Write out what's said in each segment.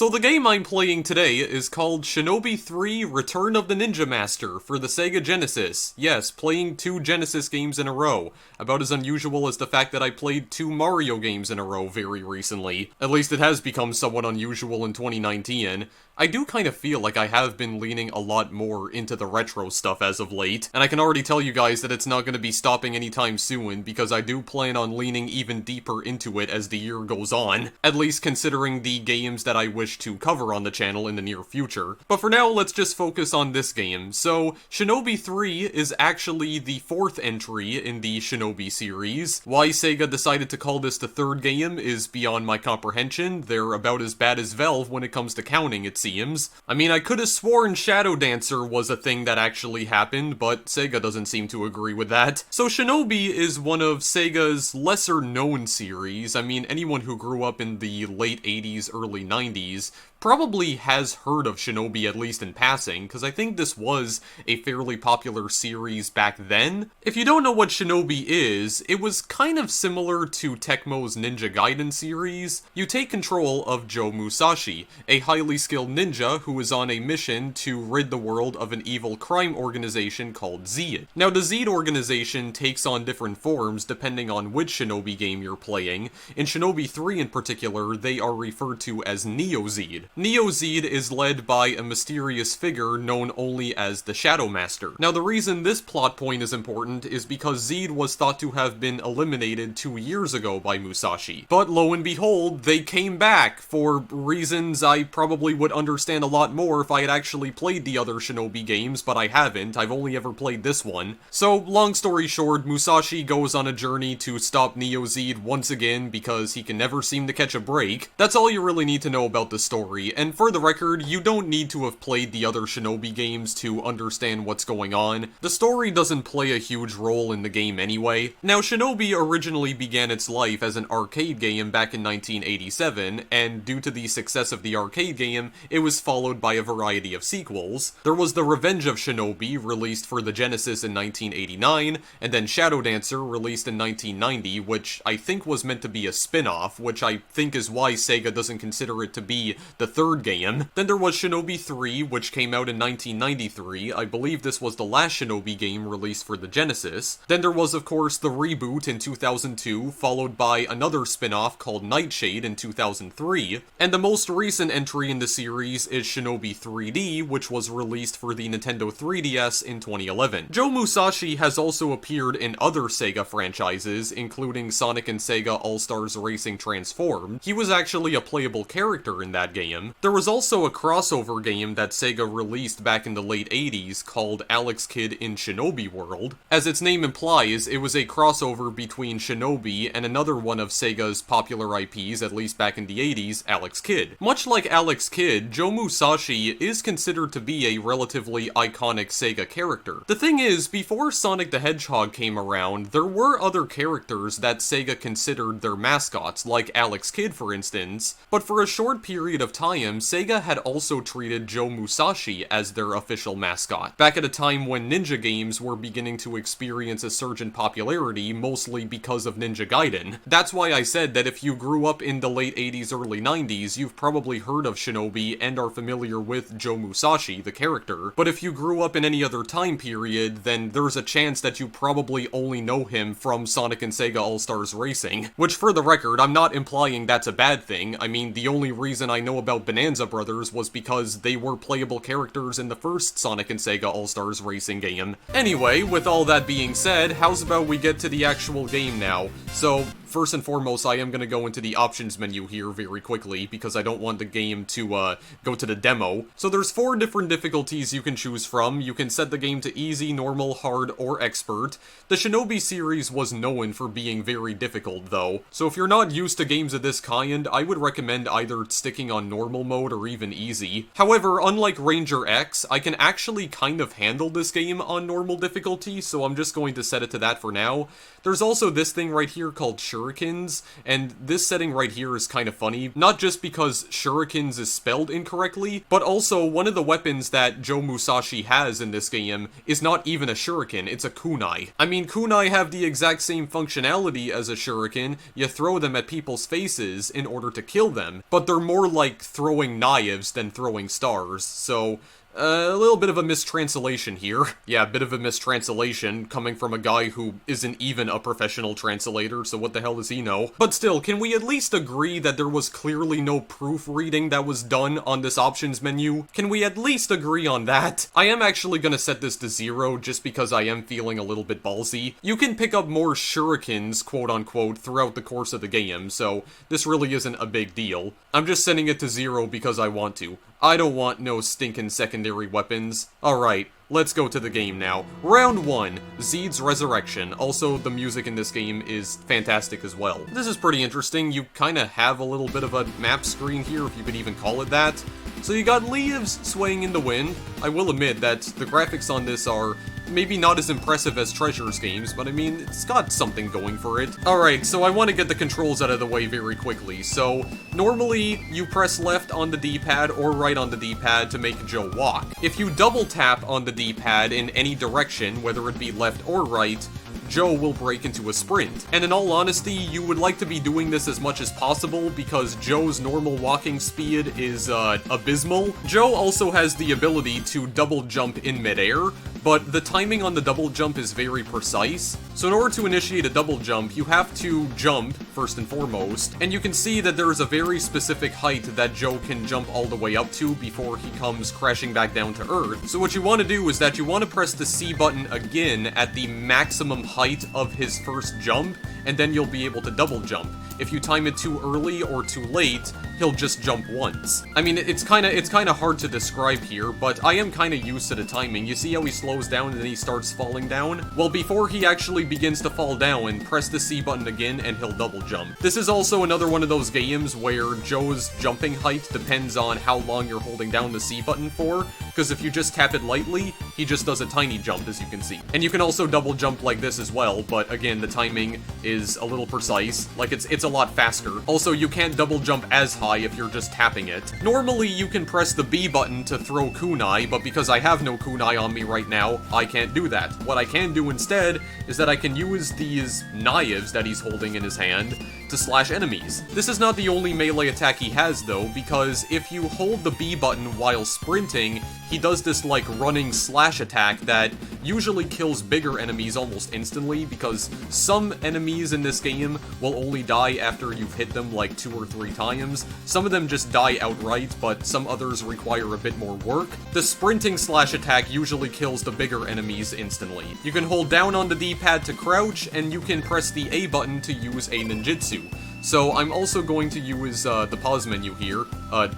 So the game I'm playing today is called Shinobi 3 Return of the Ninja Master for the Sega Genesis. Yes, playing 2 Genesis games in a row. About as unusual as the fact that I played 2 Mario games in a row very recently. At least it has become somewhat unusual in 2019. I do kind of feel like I have been leaning a lot more into the retro stuff as of late, and I can already tell you guys that it's not going to be stopping anytime soon, because I do plan on leaning even deeper into it as the year goes on, at least considering the games that I wish to cover on the channel in the near future. But for now, let's just focus on this game. So, Shinobi 3 is actually the 4th entry in the Shinobi series. Why Sega decided to call this the 3rd game is beyond my comprehension. They're about as bad as Valve when it comes to counting, it seems. I mean, I could have sworn Shadow Dancer was a thing that actually happened, but Sega doesn't seem to agree with that. So Shinobi is one of Sega's lesser-known series. I mean, anyone who grew up in the late 80s, early 90s probably has heard of Shinobi, at least in passing, because I think this was a fairly popular series back then. If you don't know what Shinobi is, it was kind of similar to Tecmo's Ninja Gaiden series. You take control of Joe Musashi, a highly skilled ninja who is on a mission to rid the world of an evil crime organization called Zed. Now, the Zed organization takes on different forms depending on which Shinobi game you're playing. In Shinobi 3 in particular, they are referred to as Neo-Zed. Neo-Zed is led by a mysterious figure known only as the Shadow Master. Now, the reason this plot point is important is because Zed was thought to have been eliminated 2 years ago by Musashi. But lo and behold, they came back for reasons I probably would understand a lot more if I had actually played the other Shinobi games, but I haven't. I've only ever played this one. So, long story short, Musashi goes on a journey to stop Neo-Zed once again because he can never seem to catch a break. That's all you really need to know about the story. And for the record, you don't need to have played the other Shinobi games to understand what's going on. The story doesn't play a huge role in the game anyway. Now, Shinobi originally began its life as an arcade game back in 1987, and due to the success of the arcade game, it was followed by a variety of sequels. There was The Revenge of Shinobi, released for the Genesis in 1989, and then Shadow Dancer, released in 1990, which I think was meant to be a spin-off, which I think is why Sega doesn't consider it to be the 3rd game. Then there was Shinobi 3, which came out in 1993. I believe this was the last Shinobi game released for the Genesis. Then there was, of course, the reboot in 2002, followed by another spin-off called Nightshade in 2003. And the most recent entry in the series is Shinobi 3D, which was released for the Nintendo 3DS in 2011. Joe Musashi has also appeared in other Sega franchises, including Sonic and Sega All-Stars Racing Transformed. He was actually a playable character in that game. There was also a crossover game that Sega released back in the late 80s called Alex Kidd in Shinobi World. As its name implies, it was a crossover between Shinobi and another one of Sega's popular IPs, at least back in the 80s, Alex Kidd. Much like Alex Kidd, Joe Musashi is considered to be a relatively iconic Sega character. The thing is, before Sonic the Hedgehog came around, there were other characters that Sega considered their mascots, like Alex Kidd for instance, but for a short period of time, Sega had also treated Joe Musashi as their official mascot, back at a time when ninja games were beginning to experience a surge in popularity, mostly because of Ninja Gaiden. That's why I said that if you grew up in the late 80s, early 90s, you've probably heard of Shinobi and are familiar with Joe Musashi, the character, but if you grew up in any other time period, then there's a chance that you probably only know him from Sonic and Sega All-Stars Racing. Which, for the record, I'm not implying that's a bad thing. I mean, the only reason I know about Bonanza Brothers was because they were playable characters in the first Sonic and Sega All-Stars Racing game. Anyway, with all that being said, how's about we get to the actual game now? So, first and foremost, I am going to go into the options menu here very quickly, because I don't want the game to go to the demo. So there's 4 different difficulties you can choose from. You can set the game to easy, normal, hard, or expert. The Shinobi series was known for being very difficult, though, so if you're not used to games of this kind, I would recommend either sticking on normal mode or even easy. However, unlike Ranger X, I can actually kind of handle this game on normal difficulty, so I'm just going to set it to that for now. There's also this thing right here called Sure shurikens, and this setting right here is kind of funny, not just because shurikens is spelled incorrectly, but also one of the weapons that Joe Musashi has in this game is not even a shuriken, it's a kunai. I mean, kunai have the exact same functionality as a shuriken, you throw them at people's faces in order to kill them, but they're more like throwing knives than throwing stars, so a little bit of a mistranslation here. Yeah, a bit of a mistranslation coming from a guy who isn't even a professional translator, so what the hell does he know? But still, can we at least agree that there was clearly no proofreading that was done on this options menu? Can we at least agree on that? I am actually gonna set this to 0 just because I am feeling a little bit ballsy. You can pick up more shurikens, quote-unquote, throughout the course of the game, so this really isn't a big deal. I'm just setting it to 0 because I want to. I don't want no stinking secondary weapons. Alright, let's go to the game now. Round 1, Zeed's Resurrection. Also, the music in this game is fantastic as well. This is pretty interesting. You kinda have a little bit of a map screen here, if you could even call it that. So you got leaves swaying in the wind. I will admit that the graphics on this are maybe not as impressive as Treasure's games, but I mean, it's got something going for it. Alright, so I want to get the controls out of the way very quickly. So, normally, you press left on the D-pad or right on the D-pad to make Joe walk. If you double tap on the D-pad in any direction, whether it be left or right, Joe will break into a sprint. And in all honesty, you would like to be doing this as much as possible because Joe's normal walking speed is, abysmal. Joe also has the ability to double jump in midair, but the timing on the double jump is very precise. So in order to initiate a double jump, you have to jump, first and foremost, and you can see that there is a very specific height that Joe can jump all the way up to before he comes crashing back down to Earth. So what you want to do is that you want to press the C button again at the maximum height of his first jump, and then you'll be able to double jump. If you time it too early or too late, he'll just jump once. I mean, it's kinda hard to describe here, but I am kinda used to the timing. You see how he slows down and then he starts falling down? Well, before he actually begins to fall down, press the C button again and he'll double jump. This is also another one of those games where Joe's jumping height depends on how long you're holding down the C button for, because if you just tap it lightly, he just does a tiny jump, as you can see. And you can also double jump like this as well, but again, the timing is a little precise. Like, it's a lot faster. Also, you can't double jump as high if you're just tapping it. Normally, you can press the B button to throw kunai, but because I have no kunai on me right now, I can't do that. What I can do instead is that I can use these knives that he's holding in his hand to slash enemies. This is not the only melee attack he has, though, because if you hold the B button while sprinting, he does this, like, running slash attack that usually kills bigger enemies almost instantly, because some enemies in this game will only die after you've hit them, like, 2 or 3 times. Some of them just die outright, but some others require a bit more work. The sprinting slash attack usually kills the bigger enemies instantly. You can hold down on the D-pad to crouch, and you can press the A button to use a ninjutsu. So I'm also going to use the pause menu here.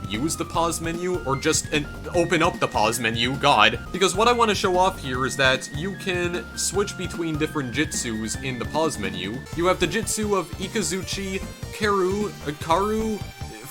Use the pause menu? Or just open up the pause menu, god. Because what I want to show off here is that you can switch between different jitsus in the pause menu. You have the jitsu of Ikazuchi, Karu,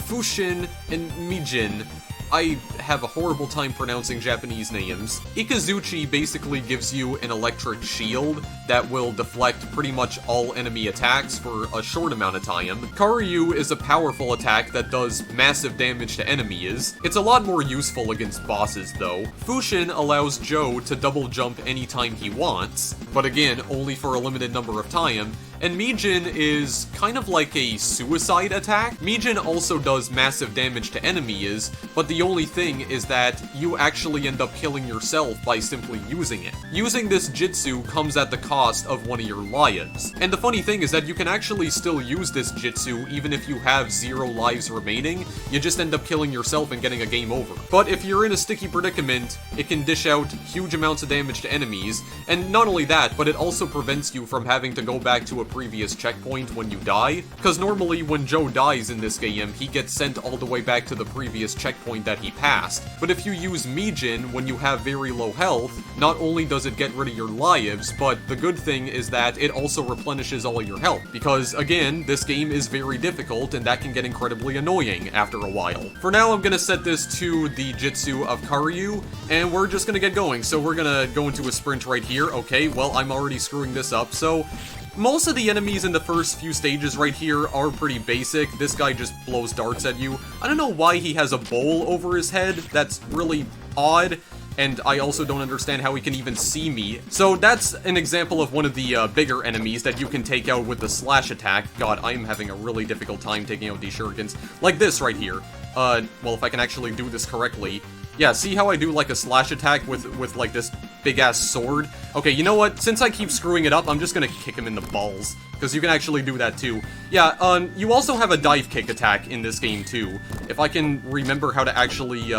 Fushin, and Mijin. I have a horrible time pronouncing Japanese names. Ikazuchi basically gives you an electric shield that will deflect pretty much all enemy attacks for a short amount of time. Karyu is a powerful attack that does massive damage to enemies. It's a lot more useful against bosses, though. Fushin allows Joe to double jump anytime he wants, but again, only for a limited number of time. And Mijin is kind of like a suicide attack. Mijin also does massive damage to enemies, but the only thing is that you actually end up killing yourself by simply using it. Using this jitsu comes at the cost of one of your lives. And the funny thing is that you can actually still use this jitsu even if you have 0 lives remaining. You just end up killing yourself and getting a game over. But if you're in a sticky predicament, it can dish out huge amounts of damage to enemies. And not only that, but it also prevents you from having to go back to a previous checkpoint when you die, because normally when Joe dies in this game, he gets sent all the way back to the previous checkpoint that he passed. But if you use Mijin when you have very low health, not only does it get rid of your lives, but the good thing is that it also replenishes all your health, because again, this game is very difficult and that can get incredibly annoying after a while. For now, I'm gonna set this to the Jitsu of Karyu, and we're just gonna get going. So we're gonna go into a sprint right here. Okay, well, I'm already screwing this up, so Most of the enemies in the first few stages right here are pretty basic. This guy just blows darts at you. I don't know why he has a bowl over his head. That's really odd. And I also don't understand how he can even see me. So that's an example of one of the bigger enemies that you can take out with the slash attack. God, I am having a really difficult time taking out these shurikens. Like this right here. Well, if I can actually do this correctly. Yeah, see how I do like a slash attack with like this big-ass sword? Okay, you know what? Since I keep screwing it up, I'm just gonna kick him in the balls. Because you can actually do that too. Yeah, you also have a dive kick attack in this game too. If I can remember how to actually,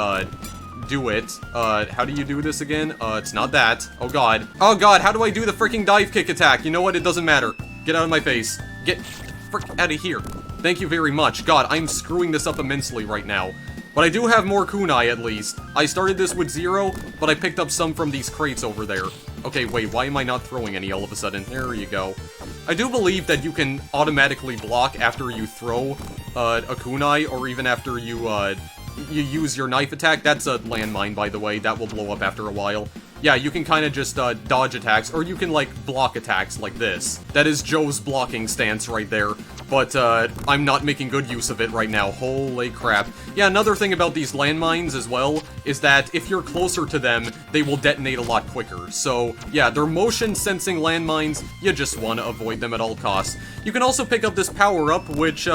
do it. How do you do this again? It's not that. Oh god. Oh god, how do I do the freaking dive kick attack? You know what? It doesn't matter. Get out of my face. Get the frick out of here. Thank you very much. God, I'm screwing this up immensely right now. But I do have more kunai, at least. I started this with 0, but I picked up some from these crates over there. Okay, wait, why am I not throwing any all of a sudden? There you go. I do believe that you can automatically block after you throw a kunai, or even after you use your knife attack. That's a landmine, by the way. That will blow up after a while. Yeah, you can kind of just dodge attacks, or you can, like, block attacks like this. That is Joe's blocking stance right there. But, I'm not making good use of it right now. Holy crap. Yeah, another thing about these landmines as well is that if you're closer to them, they will detonate a lot quicker. So, yeah, they're motion-sensing landmines. You just want to avoid them at all costs. You can also pick up this power-up, which,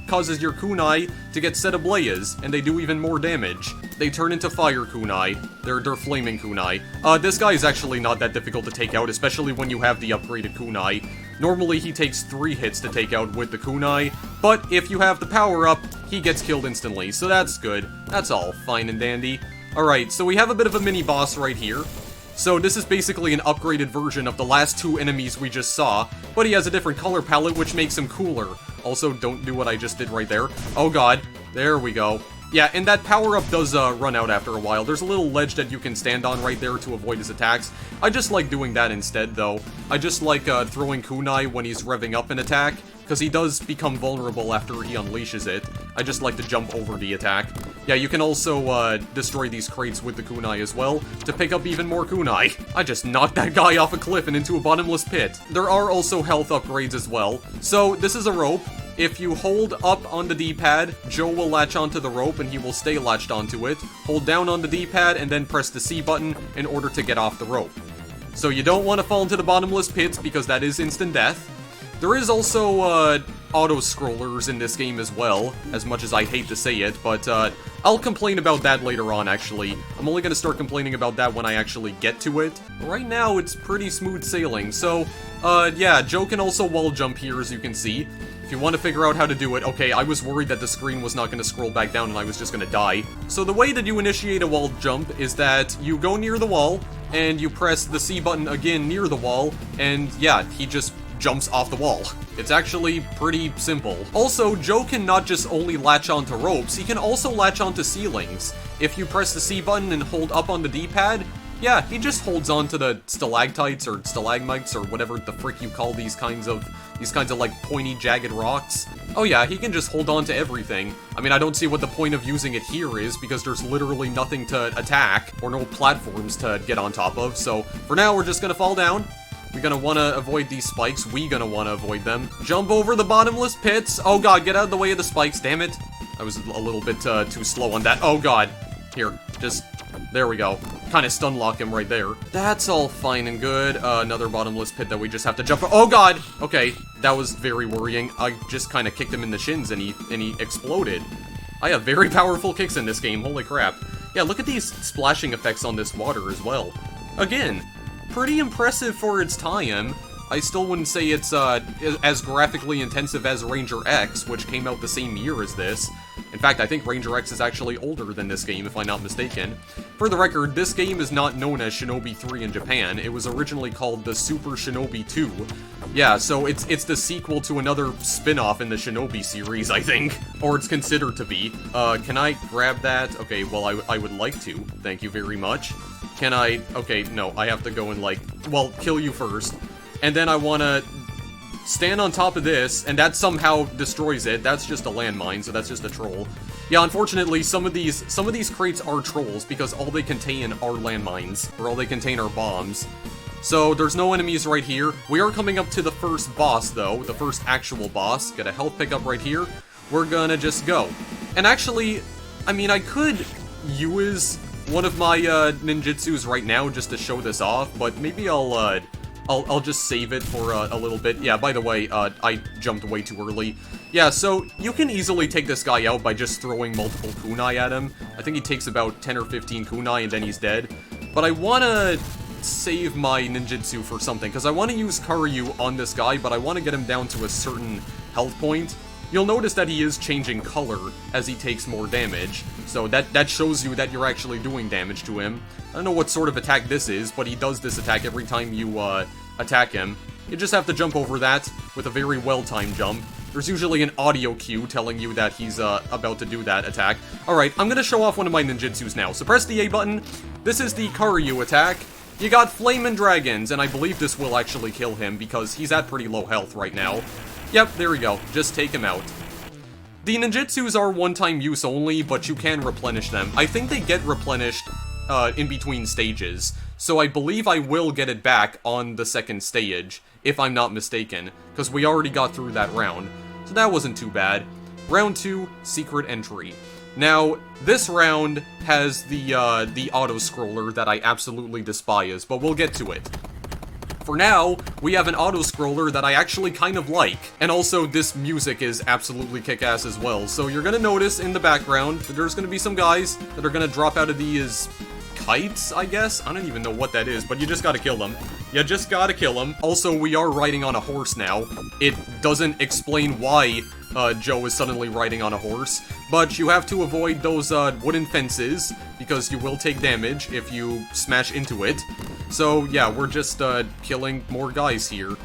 causes your kunai to get set ablaze, and they do even more damage. They turn into fire kunai. They're flaming kunai. This guy is actually not that difficult to take out, especially when you have the upgraded kunai. Normally, he takes 3 hits to take out with the kunai, but if you have the power-up, he gets killed instantly, so that's good. That's all fine and dandy. Alright, so we have a bit of a mini-boss right here. So this is basically an upgraded version of the last 2 enemies we just saw, but he has a different color palette, which makes him cooler. Also, don't do what I just did right there. Oh god, there we go. Yeah, and that power-up does run out after a while. There's a little ledge that you can stand on right there to avoid his attacks. I just like doing that instead, though. I just like throwing kunai when he's revving up an attack, because he does become vulnerable after he unleashes it. I just like to jump over the attack. Yeah, you can also destroy these crates with the kunai as well, to pick up even more kunai. I just knocked that guy off a cliff and into a bottomless pit. There are also health upgrades as well. So, this is a rope. If you hold up on the D-pad, Joe will latch onto the rope and he will stay latched onto it. Hold down on the D-pad and then press the C button in order to get off the rope. So you don't want to fall into the bottomless pits because that is instant death. There is also auto-scrollers in this game as well, as much as I hate to say it, but I'll complain about that later on, actually. I'm only going to start complaining about that when I actually get to it. Right now, it's pretty smooth sailing, so yeah, Joe can also wall jump here, as you can see. If you want to figure out how to do it, okay, I was worried that the screen was not going to scroll back down and I was just going to die. So the way that you initiate a wall jump is that you go near the wall, and you press the C button again near the wall, and yeah, he just jumps off the wall. It's actually pretty simple. Also, Joe can not just only latch onto ropes, he can also latch onto ceilings. If you press the C button and hold up on the D-pad, yeah, he just holds on to the stalactites or stalagmites or whatever the frick you call these kinds of like pointy, jagged rocks. Oh yeah, he can just hold on to everything. I mean, I don't see what the point of using it here is, because there's literally nothing to attack or no platforms to get on top of, so for now we're just gonna fall down. We're gonna wanna avoid these spikes. We gonna wanna avoid them. Jump over the bottomless pits. Oh god, get out of the way of the spikes, damn it. I was a little bit too slow on that. Oh god. Here, just... there we go. Kinda stun lock him right there. That's all fine and good. Another bottomless pit that we just have to jump... oh god! Okay, that was very worrying. I just kinda kicked him in the shins and he exploded. I have very powerful kicks in this game, holy crap. Yeah, look at these splashing effects on this water as well. Again, pretty impressive for its time. I still wouldn't say it's as graphically intensive as Ranger X, which came out the same year as this. In fact, I think Ranger X is actually older than this game, if I'm not mistaken. For the record, this game is not known as Shinobi 3 in Japan. It was originally called the Super Shinobi 2. Yeah, so it's the sequel to another spin-off in the Shinobi series, I think. Or it's considered to be. Can I grab that? Okay, well, I would like to. Thank you very much. Can I... okay, no, I have to go and, like... well, kill you first. And then I wanna stand on top of this, and that somehow destroys it. That's just a landmine, so that's just a troll. Yeah, unfortunately, some of these crates are trolls, because all they contain are landmines, or all they contain are bombs. So there's no enemies right here. We are coming up to the first boss, though. The first actual boss. Get a health pickup right here. We're gonna just go. And actually, I mean, I could use one of my ninjutsus right now just to show this off, but maybe I'll just save it for a little bit. Yeah, by the way, I jumped way too early. Yeah, so you can easily take this guy out by just throwing multiple kunai at him. I think he takes about 10 or 15 kunai and then he's dead. But I want to save my ninjutsu for something, because I want to use Karyu on this guy, but I want to get him down to a certain health point. You'll notice that he is changing color as he takes more damage, so that shows you that you're actually doing damage to him. I don't know what sort of attack this is, but he does this attack every time you attack him. You just have to jump over that with a very well-timed jump. There's usually an audio cue telling you that he's about to do that attack. Alright, I'm gonna show off one of my ninjutsus now. So press the A button. This is the Karyu attack. You got Flame and Dragons, and I believe this will actually kill him because he's at pretty low health right now. Yep, there we go. Just take him out. The ninjutsus are one-time use only, but you can replenish them. I think they get replenished in between stages, so I believe I will get it back on the second stage, if I'm not mistaken, because we already got through that round, so that wasn't too bad. Round 2, Secret Entry. Now, this round has the auto-scroller that I absolutely despise, but we'll get to it. For now, we have an auto-scroller that I actually kind of like. And also, this music is absolutely kick-ass as well. So you're gonna notice in the background that there's gonna be some guys that are gonna drop out of these kites, I guess? I don't even know what that is, but you just gotta kill them. You just gotta kill them. Also, we are riding on a horse now. It doesn't explain why Joe is suddenly riding on a horse, but you have to avoid those wooden fences, because you will take damage if you smash into it. So yeah, we're just killing more guys here.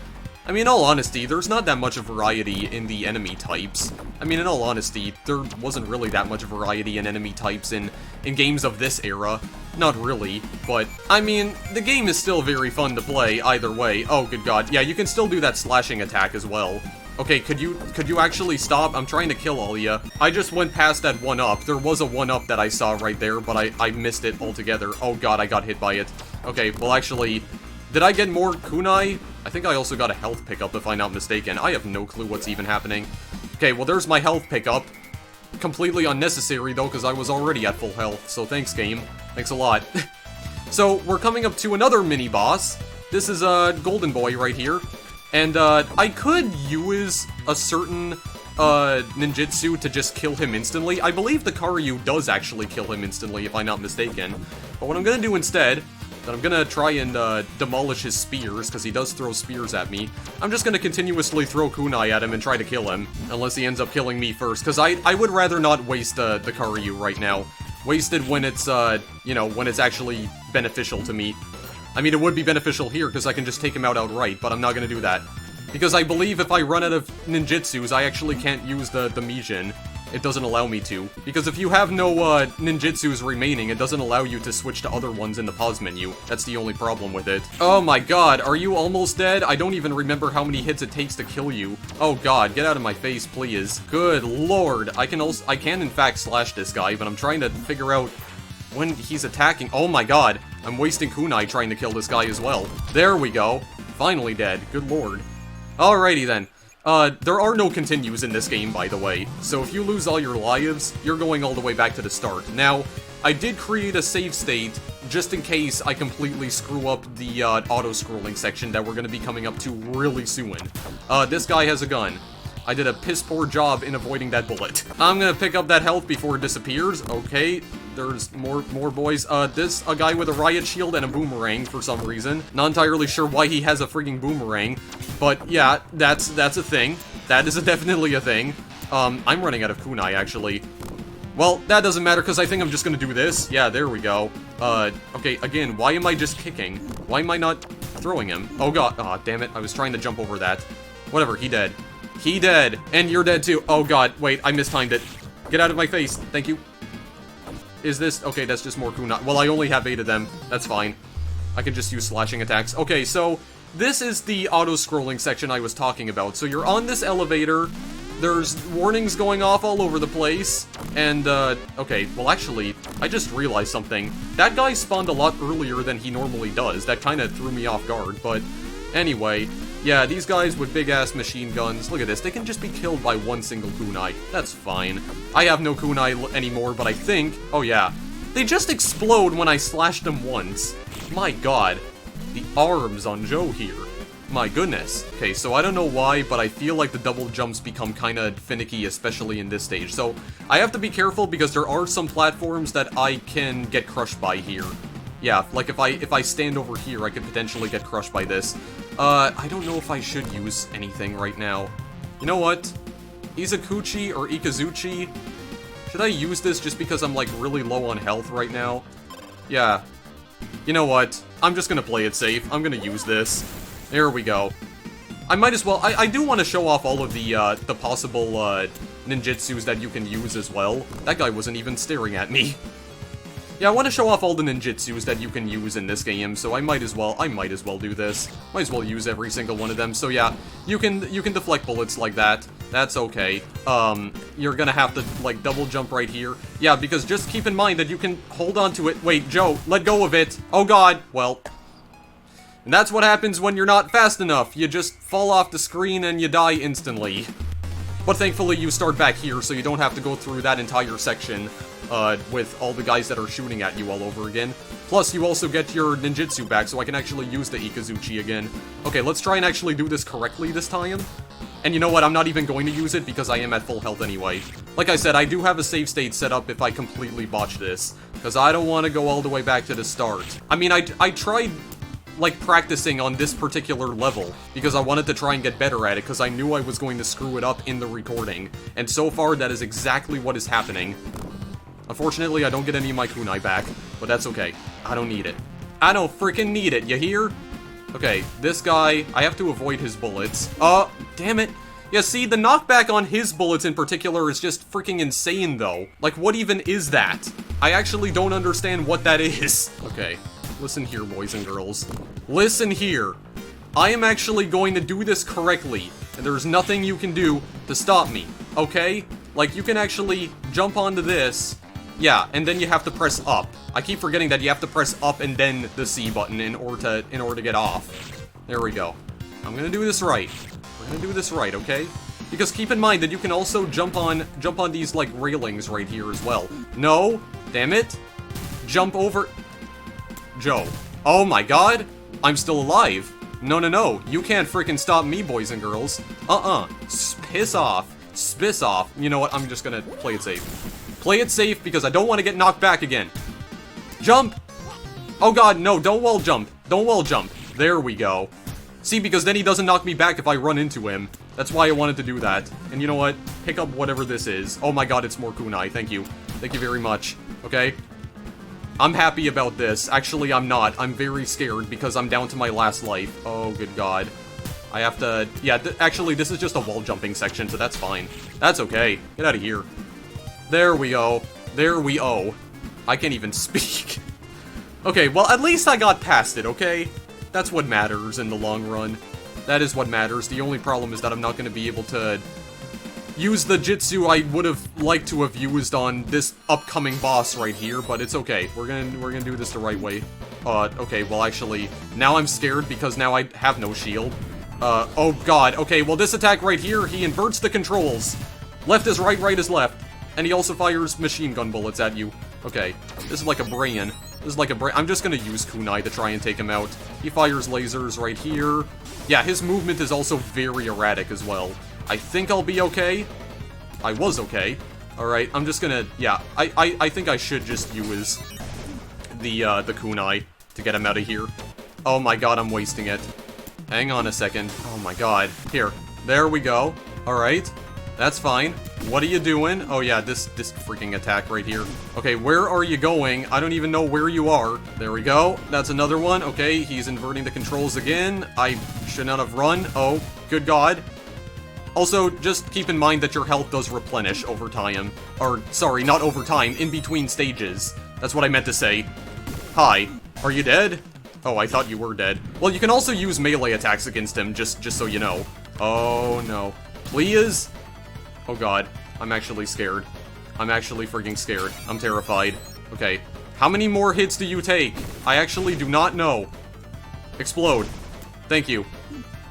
I mean, in all honesty, there's not that much variety in the enemy types. I mean, in all honesty, there wasn't really that much variety in enemy types in games of this era. Not really, but, I mean, the game is still very fun to play either way. Oh, good god. Yeah, you can still do that slashing attack as well. Okay, could you actually stop? I'm trying to kill all of ya. I just went past that 1-up. There was a 1-up that I saw right there, but I missed it altogether. Oh god, I got hit by it. Okay, well actually, did I get more kunai? I think I also got a health pickup, if I'm not mistaken. I have no clue what's even happening. Okay, well there's my health pickup. Completely unnecessary, though, because I was already at full health, so thanks, game. Thanks a lot. So, we're coming up to another mini-boss. This is Golden Boy right here. And, I could use a certain, ninjutsu to just kill him instantly. I believe the Karyu does actually kill him instantly, if I'm not mistaken. But what I'm gonna do instead, that I'm gonna try and, demolish his spears, because he does throw spears at me. I'm just gonna continuously throw kunai at him and try to kill him, unless he ends up killing me first, because I would rather not waste, the Karyu right now. Wasted when it's, you know, when it's actually beneficial to me. I mean, it would be beneficial here, because I can just take him out outright, but I'm not gonna do that. Because I believe if I run out of ninjutsus, I actually can't use the Mijin. It doesn't allow me to. Because if you have no, ninjutsus remaining, it doesn't allow you to switch to other ones in the pause menu. That's the only problem with it. Oh my god, are you almost dead? I don't even remember how many hits it takes to kill you. Oh god, get out of my face, please. Good lord. I can in fact slash this guy, but I'm trying to figure out when he's attacking. Oh my god. I'm wasting kunai trying to kill this guy as well. There we go. Finally dead. Good lord. Alrighty then. There are no continues in this game, by the way. So if you lose all your lives, you're going all the way back to the start. Now, I did create a save state just in case I completely screw up the auto-scrolling section that we're going to be coming up to really soon. This guy has a gun. I did a piss-poor job in avoiding that bullet. I'm gonna pick up that health before it disappears. Okay, there's more boys. This, a guy with a riot shield and a boomerang for some reason. Not entirely sure why he has a freaking boomerang. But yeah, that's a thing. That is definitely a thing. I'm running out of kunai, actually. Well, that doesn't matter, because I think I'm just gonna do this. Yeah, there we go. Okay, again, why am I just kicking? Why am I not throwing him? Oh god, aw, damn it, I was trying to jump over that. Whatever, he dead. He dead. And you're dead too. Oh god, wait, I mistimed it. Get out of my face. Thank you. Is this... Okay, that's just more kunai. Well, I only have 8 of them. That's fine. I can just use slashing attacks. Okay, so this is the auto-scrolling section I was talking about. So you're on this elevator. There's warnings going off all over the place. And, okay, well actually, I just realized something. That guy spawned a lot earlier than he normally does. That kinda threw me off guard, but anyway, yeah, these guys with big-ass machine guns, look at this, they can just be killed by one single kunai. That's fine. I have no kunai anymore, but I think, oh yeah, they just explode when I slash them once. My god, the arms on Joe here. My goodness. Okay, so I don't know why, but I feel like the double jumps become kinda finicky, especially in this stage. So, I have to be careful because there are some platforms that I can get crushed by here. Yeah, like if I stand over here, I could potentially get crushed by this. I don't know if I should use anything right now. You know what? Izukuchi or Ikazuchi? Should I use this just because I'm like really low on health right now? Yeah. You know what? I'm just gonna play it safe. I'm gonna use this. There we go. I might as well. I do want to show off all of the possible ninjutsus that you can use as well. That guy wasn't even staring at me. Yeah, I want to show off all the ninjutsus that you can use in this game, so I might as well do this. Might as well use every single one of them. So yeah, you can deflect bullets like that. That's okay. You're gonna have to like double jump right here. Yeah, because just keep in mind that you can hold on to it. Wait, Joe, let go of it. Oh god. Well. And that's what happens when you're not fast enough. You just fall off the screen and you die instantly. But thankfully you start back here, so you don't have to go through that entire section with all the guys that are shooting at you all over again. Plus, you also get your ninjutsu back, so I can actually use the Ikazuchi again. Okay, let's try and actually do this correctly this time. And you know what, I'm not even going to use it because I am at full health anyway. Like I said, I do have a save state set up if I completely botch this, because I don't want to go all the way back to the start. I mean, I tried like practicing on this particular level because I wanted to try and get better at it because I knew I was going to screw it up in the recording, and so far that is exactly what is happening. Unfortunately, I don't get any of my kunai back, but that's okay. I don't need it. I don't freaking need it, you hear? Okay, this guy, I have to avoid his bullets. Oh, damn it. Yeah, see, the knockback on his bullets in particular is just freaking insane, though. Like, what even is that? I actually don't understand what that is. Okay. Listen here, boys and girls. Listen here. I am actually going to do this correctly, and there's nothing you can do to stop me, okay? Like, you can actually jump onto this, yeah, and then you have to press up. I keep forgetting that you have to press up and then the C button in order to get off. There we go. I'm gonna do this right. We're gonna do this right, okay? Because keep in mind that you can also jump on these, like, railings right here as well. No, damn it. Jump over... Joe. Oh my god! I'm still alive! No, you can't freaking stop me, boys and girls. Piss off. Spiss off. You know what, I'm just gonna play it safe. Play it safe because I don't want to get knocked back again. Jump! Oh god, no, don't wall jump. Don't wall jump. There we go. See, because then he doesn't knock me back if I run into him. That's why I wanted to do that. And you know what? Pick up whatever this is. Oh my god, it's more kunai. Thank you. Thank you very much. Okay? I'm happy about this. Actually, I'm not. I'm very scared because I'm down to my last life. Oh, good god. I have to... Yeah, actually, this is just a wall jumping section, so that's fine. That's okay. Get out of here. There we go. There we go. I can't even speak. Okay, well, at least I got past it, okay? That's what matters in the long run. That is what matters. The only problem is that I'm not going to be able to use the jutsu I would have liked to have used on this upcoming boss right here, but it's okay. We're gonna do this the right way. Okay, well actually, now I'm scared because now I have no shield. Oh god, okay, well this attack right here, he inverts the controls. Left is right, right is left. And he also fires machine gun bullets at you. Okay, this is like a brain. This is like a brain. I'm just gonna use kunai to try and take him out. He fires lasers right here. Yeah, his movement is also very erratic as well. I think I'll be okay. I was okay. Alright, I'm just gonna... Yeah, I think I should just use the kunai to get him out of here. Oh my god, I'm wasting it. Hang on a second. Oh my god. Here. There we go. Alright. That's fine. What are you doing? Oh yeah, this freaking attack right here. Okay, where are you going? I don't even know where you are. There we go. That's another one. Okay, he's inverting the controls again. I should not have run. Oh, good god. Also, just keep in mind that your health does replenish over time. Or, sorry, not over time, in between stages. That's what I meant to say. Hi. Are you dead? Oh, I thought you were dead. Well, you can also use melee attacks against him, just so you know. Oh, no. Please? Oh god, I'm actually scared. I'm actually freaking scared. I'm terrified. Okay. How many more hits do you take? I actually do not know. Explode. Thank you.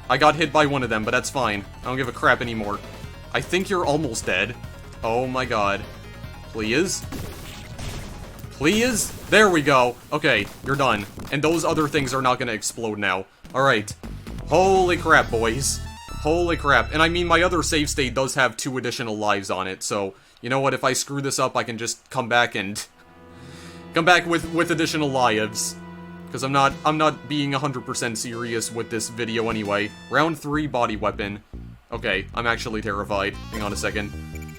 I got hit by one of them, but that's fine. I don't give a crap anymore. I think you're almost dead. Oh my god. Please? Please? There we go. Okay, you're done. And those other things are not gonna explode now. Alright. Holy crap, boys. Holy crap. And I mean, my other save state does have 2 additional lives on it, so... You know what, if I screw this up, I can just come back and... Come back with additional lives. Because I'm not being 100% serious with this video anyway. Round 3, body weapon. Okay, I'm actually terrified. Hang on a second.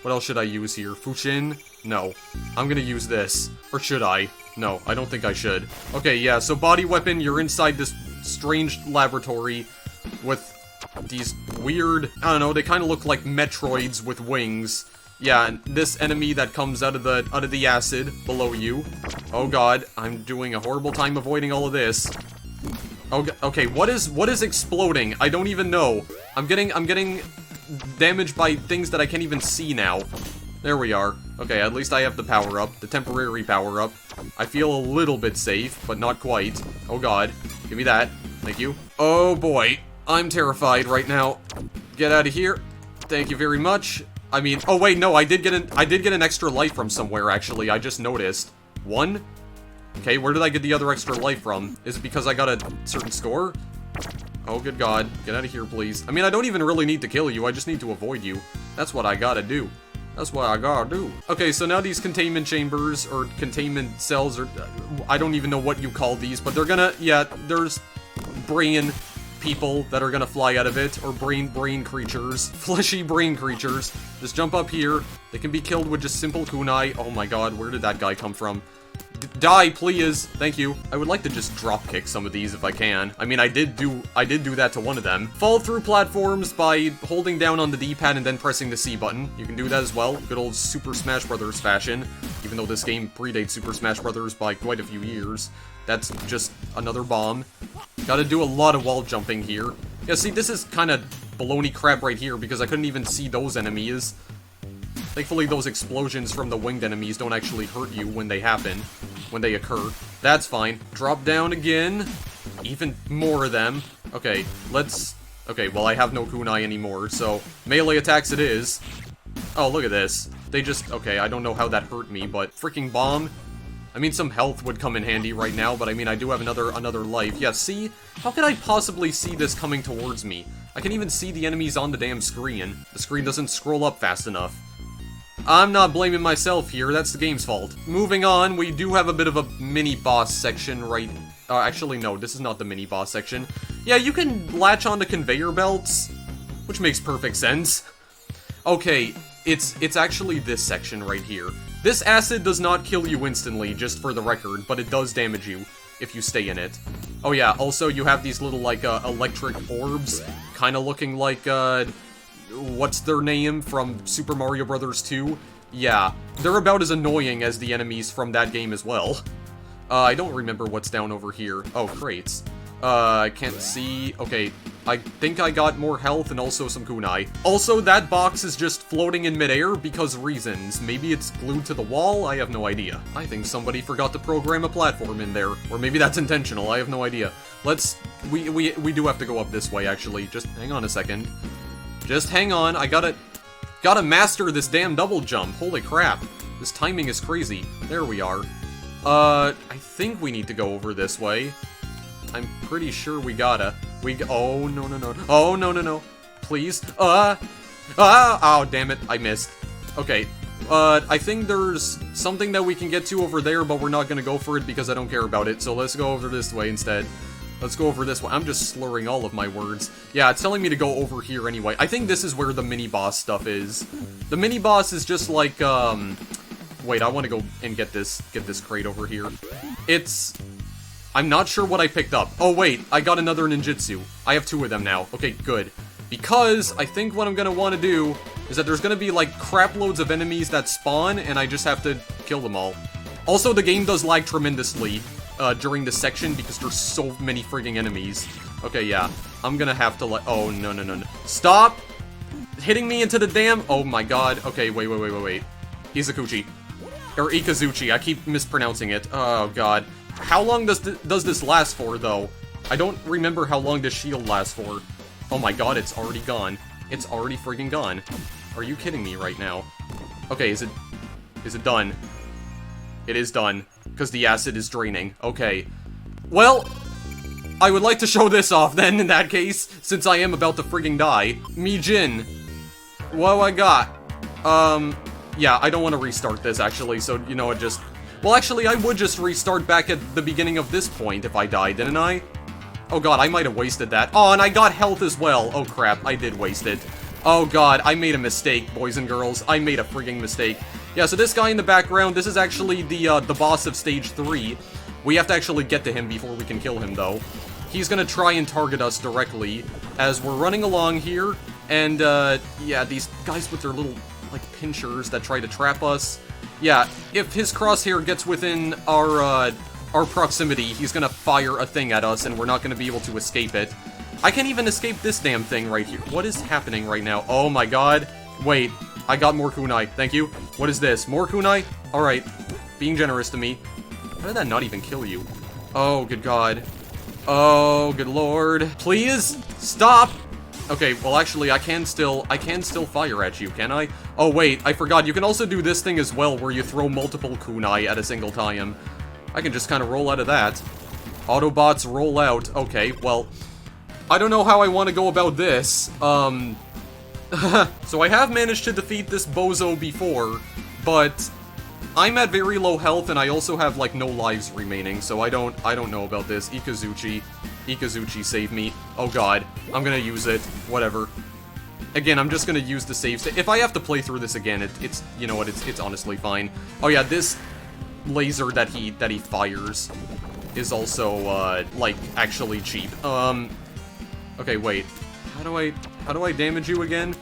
What else should I use here? Fushin? No. I'm gonna use this. Or should I? No, I don't think I should. Okay, yeah, so body weapon, you're inside this strange laboratory with these weird... I don't know, they kind of look like Metroids with wings. Yeah, and this enemy that comes out of the acid below you. Oh god, I'm doing a horrible time avoiding all of this. Oh, okay, what is exploding? I don't even know. I'm getting damaged by things that I can't even see now. There we are. Okay, at least I have the power-up, the temporary power-up. I feel a little bit safe, but not quite. Oh god, give me that. Thank you. Oh boy, I'm terrified right now. Get out of here. Thank you very much. I mean, oh wait, no, I did get an extra life from somewhere, actually. I just noticed. 1? Okay, where did I get the other extra life from? Is it because I got a certain score? Oh, good god. Get out of here, please. I mean, I don't even really need to kill you. I just need to avoid you. That's what I gotta do. That's what I gotta do. Okay, so now these containment chambers, or containment cells, or... I don't even know what you call these, but they're gonna... Yeah, there's brain people that are gonna fly out of it, or brain creatures. Fleshy brain creatures. Just jump up here. They can be killed with just simple kunai. Oh my god, where did that guy come from? Die, please. Thank you. I would like to just drop kick some of these if I can. I mean, I did do that to one of them. Fall through platforms by holding down on the D-pad and then pressing the C button. You can do that as well. Good old Super Smash Bros. Fashion. Even though this game predates Super Smash Bros. By quite a few years. That's just another bomb. Gotta do a lot of wall jumping here. Yeah, see, this is kind of baloney crap right here because I couldn't even see those enemies. Thankfully, those explosions from the winged enemies don't actually hurt you when they happen, when they occur. That's fine. Drop down again. Even more of them. Okay, let's... Okay, well, I have no kunai anymore, so melee attacks it is. Oh, look at this. They just... Okay, I don't know how that hurt me, but freaking bomb. I mean, some health would come in handy right now, but I mean, I do have another life. Yeah, see? How could I possibly see this coming towards me? I can even see the enemies on the damn screen. The screen doesn't scroll up fast enough. I'm not blaming myself here, that's the game's fault. Moving on, we do have a bit of a mini-boss section right... actually, no, this is not the mini-boss section. Yeah, you can latch onto conveyor belts, which makes perfect sense. Okay, it's actually this section right here. This acid does not kill you instantly, just for the record, but it does damage you if you stay in it. Oh yeah, also you have these little, like, electric orbs, kinda looking like, what's their name from Super Mario Bros. 2? Yeah, they're about as annoying as the enemies from that game as well. I don't remember what's down over here. Oh, crates. I can't see. Okay, I think I got more health and also some kunai. Also, that box is just floating in midair because reasons. Maybe it's glued to the wall? I have no idea. I think somebody forgot to program a platform in there. Or maybe that's intentional, I have no idea. Let's... We do have to go up this way, actually. Just hang on a second. Just hang on, I gotta master this damn double jump. Holy crap. This timing is crazy. There we are. I think we need to go over this way. I'm pretty sure we gotta. Oh, no, no, no. Oh, no, no, no. Please. Oh, damn it. I missed. Okay. I think there's something that we can get to over there, but we're not gonna go for it because I don't care about it. So let's go over this way instead. Let's go over this way. I'm just slurring all of my words. Yeah, it's telling me to go over here anyway. I think this is where the mini-boss stuff is. The mini-boss is just like, Wait, I want to go and get this crate over here. It's... I'm not sure what I picked up. Oh, wait, I got another ninjutsu. I have 2 of them now. Okay, good. Because I think what I'm gonna want to do is that there's gonna be, like, crap loads of enemies that spawn, and I just have to kill them all. Also, the game does lag tremendously during this section because there's so many frigging enemies. Okay, yeah. I'm gonna have to let... Oh, no, no, no, no. Stop hitting me into the damn... Oh, my God. Okay, wait. Izukuchi. Or Ikazuchi, I keep mispronouncing it. Oh god. How long does this last for, though? I don't remember how long this shield lasts for. Oh my god, it's already gone. It's already friggin' gone. Are you kidding me right now? Okay, is it done? It is done, because the acid is draining. Okay. Well, I would like to show this off then, in that case, since I am about to friggin' die. Mijin. What do I got? Yeah, I don't want to restart this, actually, so, you know, well, actually, I would just restart back at the beginning of this point if I died, didn't I? Oh god, I might have wasted that. Oh, and I got health as well. Oh crap, I did waste it. Oh god, I made a mistake, boys and girls. I made a frigging mistake. Yeah, so this guy in the background, this is actually the boss of Stage 3. We have to actually get to him before we can kill him, though. He's gonna try and target us directly as we're running along here. And, yeah, these guys with their little, like, pinchers that try to trap us. Yeah, if his crosshair gets within our proximity, he's gonna fire a thing at us, and we're not gonna be able to escape it. I can't even escape this damn thing right here. What is happening right now? Oh my god. Wait, I got more kunai. Thank you. What is this? More kunai? Alright. Being generous to me. How did that not even kill you? Oh, good god. Oh, good lord. Please? Stop! Okay, well actually, I can still fire at you, can I? Oh wait, I forgot, you can also do this thing as well, where you throw multiple kunai at a single time. I can just kind of roll out of that. Autobots roll out. Okay, well, I don't know how I want to go about this. So I have managed to defeat this bozo before, but I'm at very low health, and I also have, like, no lives remaining, so I don't know about this. Ikazuchi, save me. Oh god, I'm gonna use it. Whatever. Again, I'm just gonna use the save state. If I have to play through this again, it's you know what, it's honestly fine. Oh yeah, this laser that he fires is also, like, actually cheap. Okay, wait. How do I damage you again?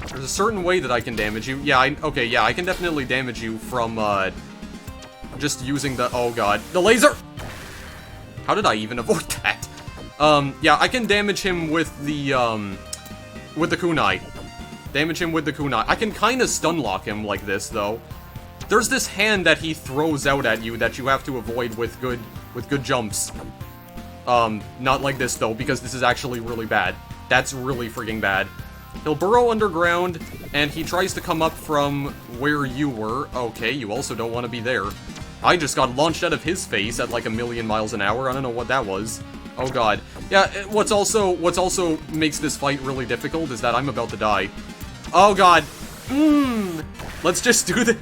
There's a certain way that I can damage you. Yeah, okay, yeah, I can definitely damage you from, just using the, oh god, the laser! How did I even avoid that? Yeah, I can damage him with the kunai. Damage him with the kunai. I can kind of stun lock him like this, though. There's this hand that he throws out at you that you have to avoid with good jumps. Not like this, though, because this is actually really bad. That's really freaking bad. He'll burrow underground, and he tries to come up from where you were. Okay, you also don't want to be there. I just got launched out of his face at like 1,000,000 miles an hour. I don't know what that was. Oh god. Yeah, what's also makes this fight really difficult is that I'm about to die. Oh god. Let's just do the...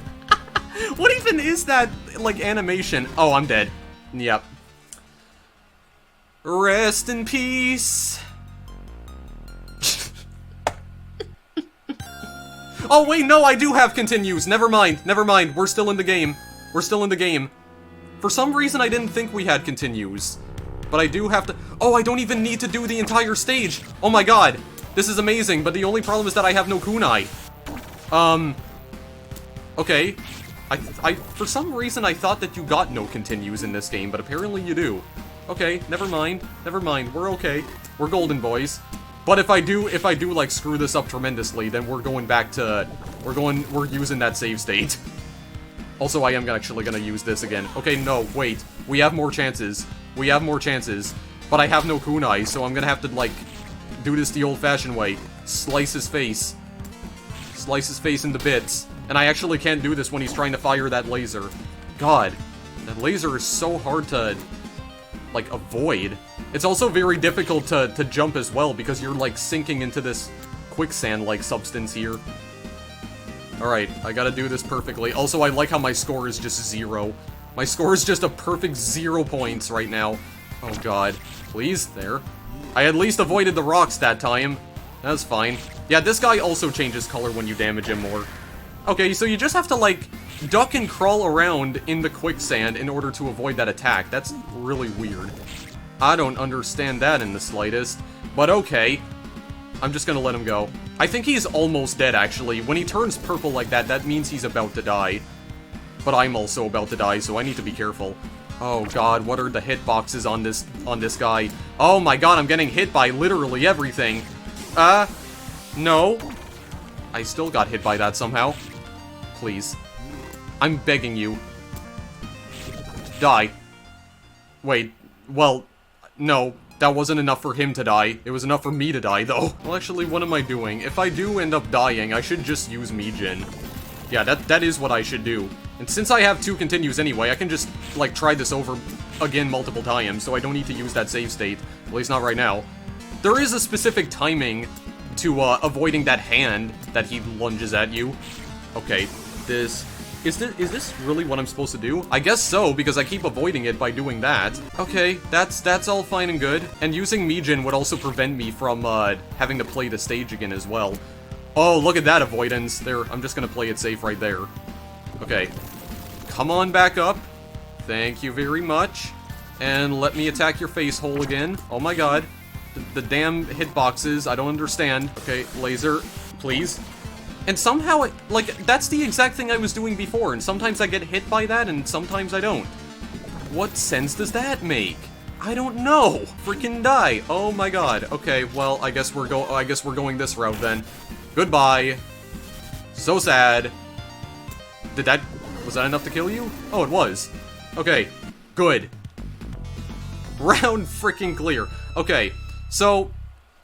What even is that, like, animation? Oh, I'm dead. Yep. Rest in peace. Oh, wait, no, I do have continues. Never mind. We're still in the game. For some reason, I didn't think we had continues. But I do have to... Oh, I don't even need to do the entire stage. Oh my god. This is amazing, but the only problem is that I have no kunai. Okay. For some reason, I thought that you got no continues in this game, but apparently you do. Okay, never mind. We're okay. We're golden, boys. But if I do, like, screw this up tremendously, then we're going back to... We're using that save state. Also, I am actually gonna use this again. Okay, no, wait. We have more chances. But I have no kunai, so I'm gonna have to, like, do this the old-fashioned way. Slice his face into bits. And I actually can't do this when he's trying to fire that laser. God, that laser is so hard to, like, avoid. It's also very difficult to jump as well, because you're, like, sinking into this quicksand-like substance here. Alright, I gotta do this perfectly. Also, I like how my score is just 0. My score is just a perfect 0 points right now. Oh god. Please, there. I at least avoided the rocks that time. That's fine. Yeah, this guy also changes color when you damage him more. Okay, so you just have to, like, duck and crawl around in the quicksand in order to avoid that attack. That's really weird. I don't understand that in the slightest. But okay. I'm just gonna let him go. I think he's almost dead, actually. When he turns purple like that, that means he's about to die. But I'm also about to die, so I need to be careful. Oh god, what are the hitboxes on this guy? Oh my god, I'm getting hit by literally everything. No. I still got hit by that somehow. Please. I'm begging you. Die. Wait, well, no. That wasn't enough for him to die. It was enough for me to die, though. Well, actually, what am I doing? If I do end up dying, I should just use Mijin. Yeah, that is what I should do. And since I have 2 continues anyway, I can just, like, try this over again multiple times, so I don't need to use that save state. At least not right now. There is a specific timing to, avoiding that hand that he lunges at you. Okay, this... Is this really what I'm supposed to do? I guess so, because I keep avoiding it by doing that. Okay, that's all fine and good. And using Mijin would also prevent me from, having to play the stage again as well. Oh, look at that avoidance. There, I'm just gonna play it safe right there. Okay. Come on back up. Thank you very much. And let me attack your face hole again. Oh my god. The damn hitboxes, I don't understand. Okay, laser, please. And somehow, like, that's the exact thing I was doing before, and sometimes I get hit by that, and sometimes I don't. What sense does that make? I don't know! Freaking die! Oh my god. Okay, well, I guess we're going this route then. Goodbye. So sad. Was that enough to kill you? Oh, it was. Okay, good. Round freaking clear. Okay, so...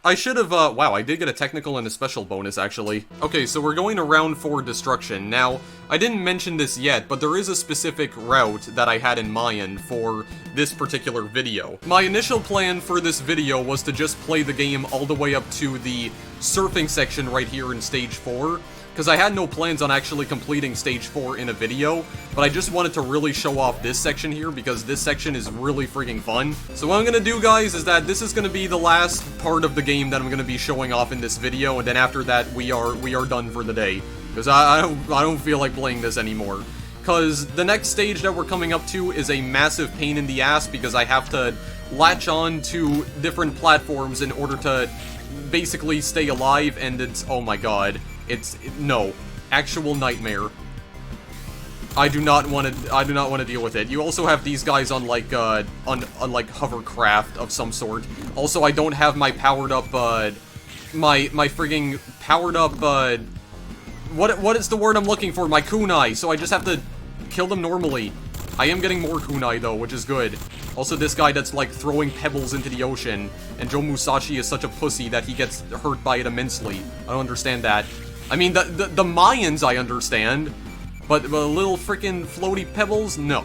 I should have, wow, I did get a technical and a special bonus, actually. Okay, so we're going to round 4 destruction. Now, I didn't mention this yet, but there is a specific route that I had in mind for this particular video. My initial plan for this video was to just play the game all the way up to the surfing section right here in Stage 4, because I had no plans on actually completing Stage 4 in a video, but I just wanted to really show off this section here, because this section is really freaking fun. So what I'm gonna do, guys, is that this is gonna be the last part of the game that I'm gonna be showing off in this video, and then after that, we are done for the day. Because I don't feel like playing this anymore. Because the next stage that we're coming up to is a massive pain in the ass, because I have to latch on to different platforms in order to basically stay alive, and it's, oh my god. No. Actual nightmare. I do not want to deal with it. You also have these guys on like, like hovercraft of some sort. Also, I don't have my powered up, my frigging powered up, what is the word I'm looking for? My kunai, so I just have to kill them normally. I am getting more kunai though, which is good. Also, this guy that's like throwing pebbles into the ocean, and Joe Musashi is such a pussy that he gets hurt by it immensely. I don't understand that. I mean, the Mayans I understand, but the little frickin' floaty pebbles, no.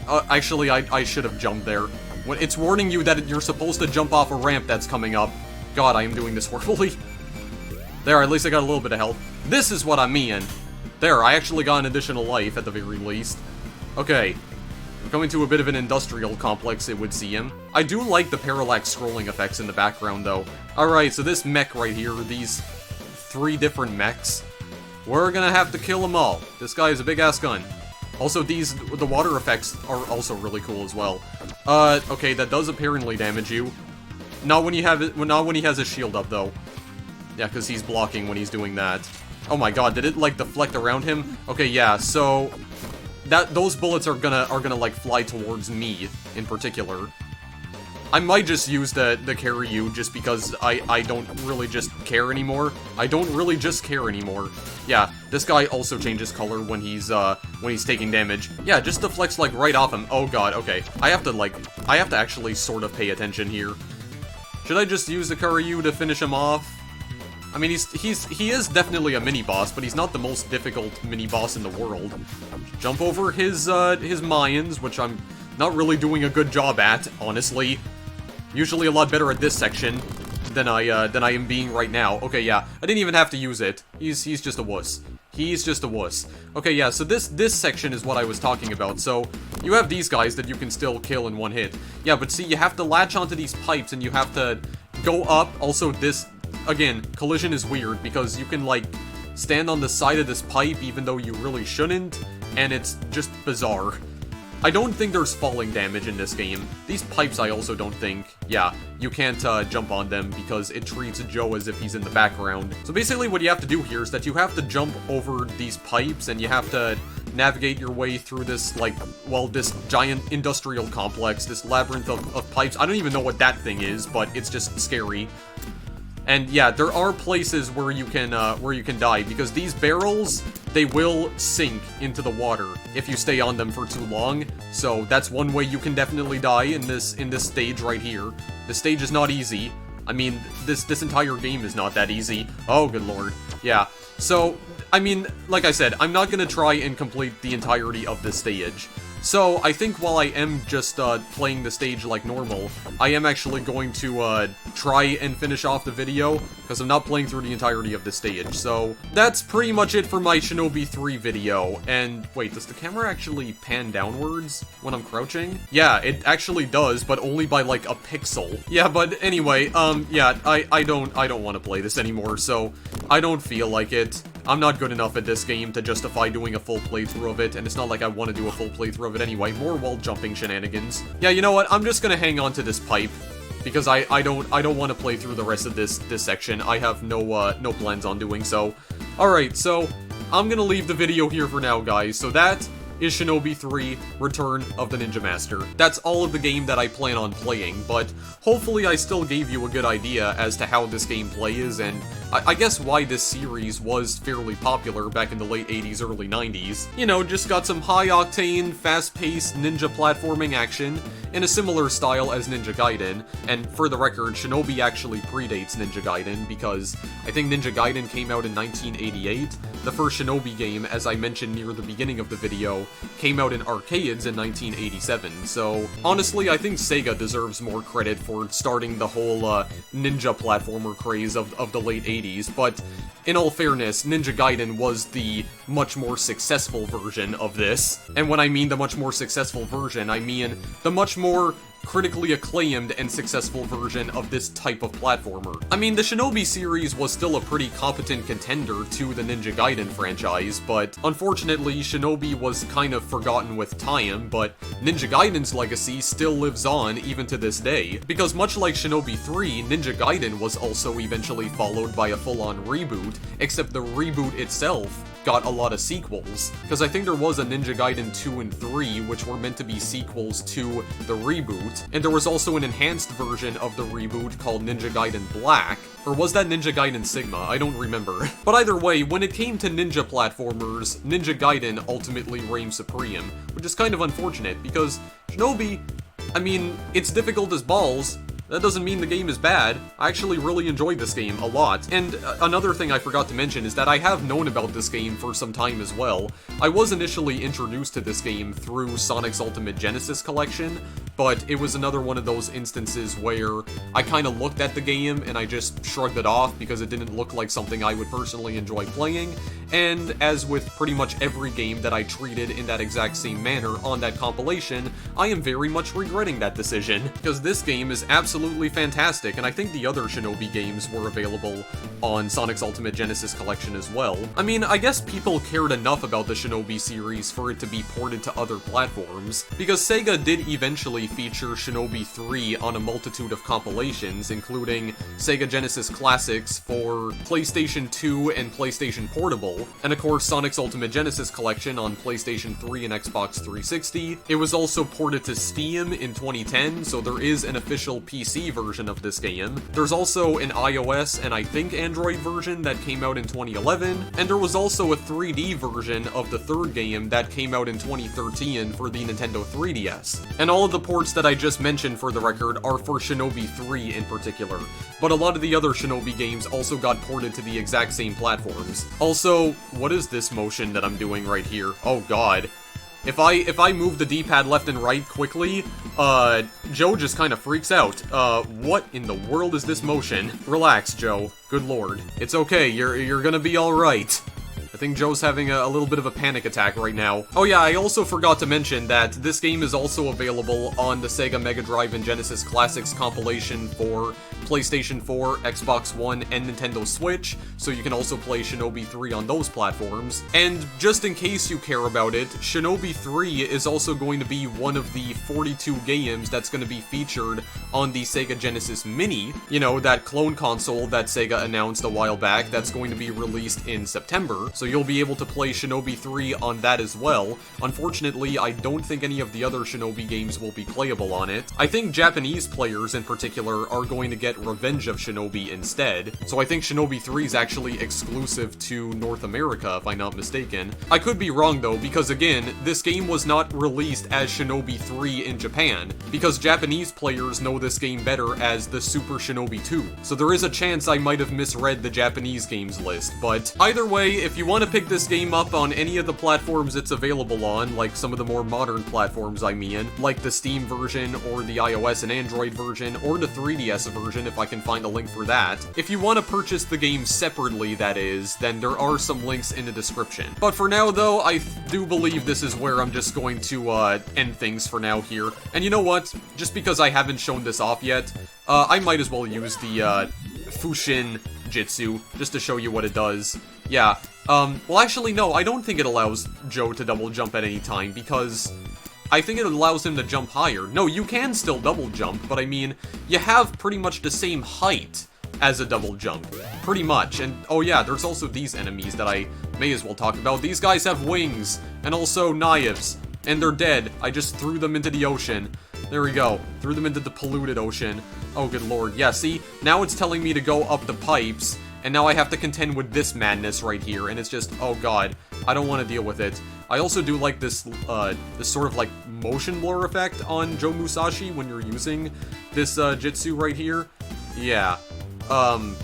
Actually, I should have jumped there. When it's warning you that you're supposed to jump off a ramp that's coming up. God, I am doing this horribly. There, at least I got a little bit of health. This is what I mean. There, I actually got an additional life, at the very least. Okay. We're coming to a bit of an industrial complex, it would seem. I do like the parallax scrolling effects in the background, though. Alright, so this mech right here, these 3 different mechs, we're gonna have to kill them all. This guy is a big-ass gun. Also, the water effects are also really cool as well. Okay, that does apparently damage you. Not when he has his shield up, though. Yeah, because he's blocking when he's doing that. Oh my god, did it, like, deflect around him? Okay, yeah, so... those bullets are gonna like fly towards me in particular. I might just use the Karyu just because I don't really just care anymore. I don't really just care anymore. Yeah, this guy also changes color when he's taking damage. Yeah, just deflects like right off him. Oh god, okay. I have to actually sort of pay attention here. Should I just use the Karyu to finish him off? I mean, he is definitely a mini-boss, but he's not the most difficult mini-boss in the world. Jump over his Mayans, which I'm not really doing a good job at, honestly. Usually a lot better at this section than I am being right now. Okay, yeah, I didn't even have to use it. He's just a wuss. He's just a wuss. Okay, yeah, so this section is what I was talking about. So, you have these guys that you can still kill in one hit. Yeah, but see, you have to latch onto these pipes, and you have to go up. Also, this... Again, collision is weird, because you can, like, stand on the side of this pipe even though you really shouldn't, and it's just bizarre. I don't think there's falling damage in this game. These pipes I also don't think. Yeah, you can't jump on them because it treats Joe as if he's in the background. So basically what you have to do here is that you have to jump over these pipes, and you have to navigate your way through this, like, well, this giant industrial complex, this labyrinth of pipes. I don't even know what that thing is, but it's just scary. And yeah, there are places where you can die, because these barrels, they will sink into the water if you stay on them for too long. So that's one way you can definitely die in this stage right here. The stage is not easy. I mean, this entire game is not that easy. Oh, good lord. Yeah. So, I mean, like I said, I'm not gonna try and complete the entirety of this stage. So, I think while I am just, playing the stage like normal, I am actually going to, try and finish off the video, because I'm not playing through the entirety of the stage. So, that's pretty much it for my Shinobi 3 video. And, wait, does the camera actually pan downwards when I'm crouching? Yeah, it actually does, but only by, like, a pixel. Yeah, but anyway, yeah, I don't want to play this anymore, so I don't feel like it. I'm not good enough at this game to justify doing a full playthrough of it, and it's not like I want to do a full playthrough of it anyway. More wall-jumping shenanigans. Yeah, you know what? I'm just gonna hang on to this pipe, because I don't want to play through the rest of this section. I have no plans on doing so. Alright, so I'm gonna leave the video here for now, guys. So that is Shinobi 3, Return of the Ninja Master. That's all of the game that I plan on playing, but hopefully I still gave you a good idea as to how this gameplay is, and I guess why this series was fairly popular back in the late 80s, early 90s. You know, just got some high-octane, fast-paced ninja platforming action in a similar style as Ninja Gaiden, and for the record, Shinobi actually predates Ninja Gaiden, because I think Ninja Gaiden came out in 1988. The first Shinobi game, as I mentioned near the beginning of the video, came out in arcades in 1987, so honestly, I think SEGA deserves more credit for starting the whole ninja platformer craze of the late 80s, but in all fairness, Ninja Gaiden was the much more successful version of this. And when I mean the much more successful version, I mean the much more critically acclaimed and successful version of this type of platformer. I mean, the Shinobi series was still a pretty competent contender to the Ninja Gaiden franchise, but unfortunately, Shinobi was kind of forgotten with time, but Ninja Gaiden's legacy still lives on even to this day, because much like Shinobi 3, Ninja Gaiden was also eventually followed by a full-on reboot, except the reboot itself got a lot of sequels, because I think there was a Ninja Gaiden 2 and 3, which were meant to be sequels to the reboot, and there was also an enhanced version of the reboot called Ninja Gaiden Black, or was that Ninja Gaiden Sigma? I don't remember. But either way, when it came to ninja platformers, Ninja Gaiden ultimately reigned supreme, which is kind of unfortunate, because Shinobi, I mean, it's difficult as balls. That doesn't mean the game is bad. I actually really enjoyed this game a lot. And another thing I forgot to mention is that I have known about this game for some time as well. I was initially introduced to this game through Sonic's Ultimate Genesis collection, but it was another one of those instances where I kind of looked at the game and I just shrugged it off because it didn't look like something I would personally enjoy playing. And as with pretty much every game that I treated in that exact same manner on that compilation, I am very much regretting that decision, because this game is absolutely fantastic, and I think the other Shinobi games were available on Sonic's Ultimate Genesis collection as well. I mean, I guess people cared enough about the Shinobi series for it to be ported to other platforms, because Sega did eventually feature Shinobi 3 on a multitude of compilations, including Sega Genesis Classics for PlayStation 2 and PlayStation Portable, and of course Sonic's Ultimate Genesis collection on PlayStation 3 and Xbox 360. It was also ported to Steam in 2010, so there is an official PC version of this game. There's also an iOS and I think Android version that came out in 2011, and there was also a 3D version of the third game that came out in 2013 for the Nintendo 3DS. And all of the ports that I just mentioned, for the record, are for Shinobi 3 in particular, but a lot of the other Shinobi games also got ported to the exact same platforms. Also, what is this motion that I'm doing right here? Oh god. If I move the D-pad left and right quickly, Joe just kind of freaks out. What in the world is this motion? Relax, Joe. Good lord. It's okay, you're gonna be alright. I think Joe's having a little bit of a panic attack right now. Oh yeah, I also forgot to mention that this game is also available on the Sega Mega Drive and Genesis Classics compilation for PlayStation 4, Xbox One, and Nintendo Switch, so you can also play Shinobi 3 on those platforms. And just in case you care about it, Shinobi 3 is also going to be one of the 42 games that's going to be featured on the Sega Genesis Mini, you know, that clone console that Sega announced a while back that's going to be released in September, so you'll be able to play Shinobi 3 on that as well. Unfortunately, I don't think any of the other Shinobi games will be playable on it. I think Japanese players in particular are going to get Revenge of Shinobi instead. So I think Shinobi 3 is actually exclusive to North America, if I'm not mistaken. I could be wrong though, because again, this game was not released as Shinobi 3 in Japan, because Japanese players know this game better as the Super Shinobi 2. So there is a chance I might have misread the Japanese games list, but either way, if you want to pick this game up on any of the platforms it's available on, like some of the more modern platforms I mean, like the Steam version, or the iOS and Android version, or the 3DS version if I can find a link for that. If you want to purchase the game separately, that is, then there are some links in the description. But for now though, I do believe this is where I'm just going to end things for now here. And you know what? Just because I haven't shown this off yet, I might as well use the Fushin Jitsu, just to show you what it does. Yeah, well actually no, I don't think it allows Joe to double jump at any time, because I think it allows him to jump higher. No, you can still double jump, but I mean, you have pretty much the same height as a double jump. Pretty much. And oh yeah, there's also these enemies that I may as well talk about. These guys have wings, and also knives, and they're dead. I just threw them into the ocean. There we go. Threw them into the polluted ocean. Oh good lord. Yeah, see? Now it's telling me to go up the pipes, and now I have to contend with this madness right here, and it's just, oh god. I don't want to deal with it. I also do like this, this sort of like motion blur effect on Joe Musashi when you're using this, Jitsu right here. Yeah. I'm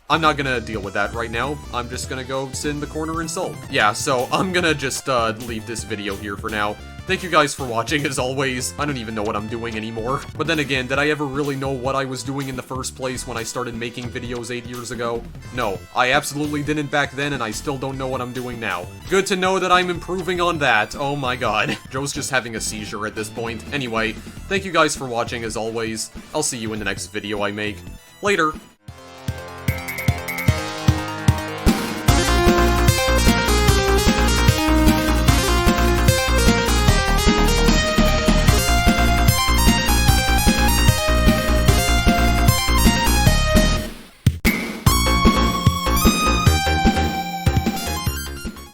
not gonna deal with that right now. I'm just gonna go sit in the corner and sulk. Yeah, so I'm gonna just, leave this video here for now. Thank you guys for watching, as always. I don't even know what I'm doing anymore. But then again, did I ever really know what I was doing in the first place when I started making videos 8 years ago? No, I absolutely didn't back then, and I still don't know what I'm doing now. Good to know that I'm improving on that. Oh my god. Joe's just having a seizure at this point. Anyway, thank you guys for watching, as always. I'll see you in the next video I make. Later.